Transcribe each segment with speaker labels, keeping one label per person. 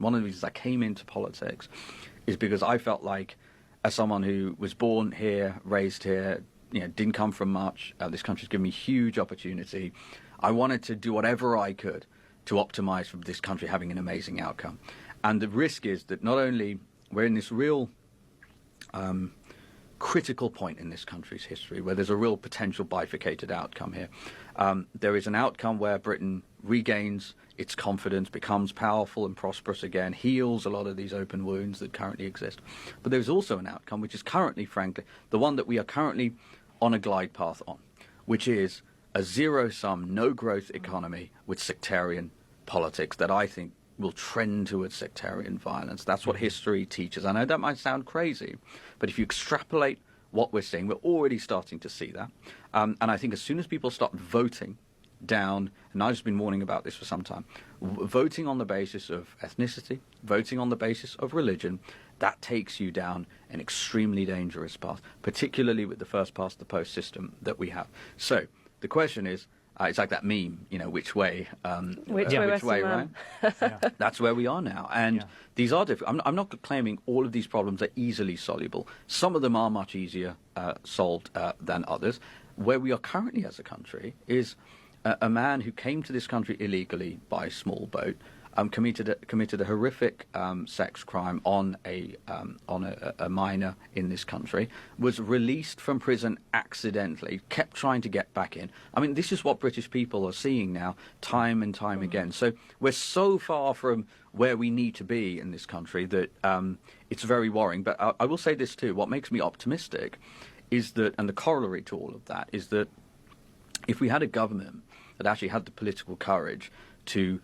Speaker 1: one of the reasons I came into politics is because I felt like, as someone who was born here, raised here, didn't come from much, this country's given me huge opportunity. I wanted to do whatever I could to optimize for this country having an amazing outcome. And the risk is that not only we're in this real critical point in this country's history where there's a real potential bifurcated outcome here. There is an outcome where Britain regains its confidence, becomes powerful and prosperous again, heals a lot of these open wounds that currently exist. But there's also an outcome which is currently, frankly, the one that we are currently on a glide path on, which is a zero-sum, no-growth economy with sectarian politics that I think will trend towards sectarian violence. That's what history teaches. I know that might sound crazy, but if you extrapolate what we're seeing, we're already starting to see that. And I think as soon as people start voting down, and I've just been warning about this for some time, voting on the basis of ethnicity, voting on the basis of religion, that takes you down an extremely dangerous path, particularly with the first past the post system that we have. So the question is, it's like that meme, which way,
Speaker 2: which way,
Speaker 1: right? That's where we are now. And these are different. I'm not claiming all of these problems are easily soluble. Some of them are much easier solved than others. Where we are currently as a country is a man who came to this country illegally by small boat, committed a horrific sex crime on a minor in this country, was released from prison accidentally, kept trying to get back in. I mean, this is what British people are seeing now, time and time again. So we're so far from where we need to be in this country that it's very worrying. But I will say this too, what makes me optimistic is that, and the corollary to all of that, is that if we had a government that actually had the political courage to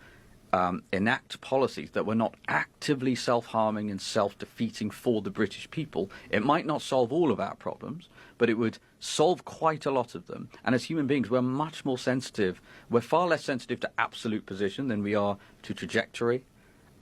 Speaker 1: enact policies that were not actively self-harming and self-defeating for the British people, it might not solve all of our problems, but it would solve quite a lot of them. And as human beings, we're much more sensitive. We're far less sensitive to absolute position than we are to trajectory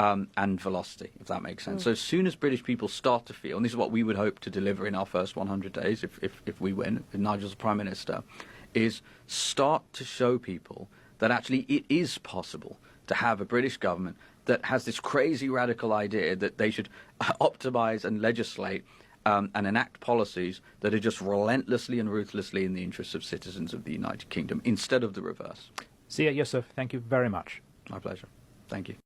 Speaker 1: and velocity, if that makes sense. So as soon as British people start to feel, and this is what we would hope to deliver in our first 100 days if we win, if Nigel's Prime Minister, is start to show people that actually it is possible to have a British government that has this crazy radical idea that they should optimize and legislate and enact policies that are just relentlessly and ruthlessly in the interests of citizens of the United Kingdom instead of the reverse.
Speaker 3: Zia Yusuf, thank you very much.
Speaker 1: My pleasure. Thank you.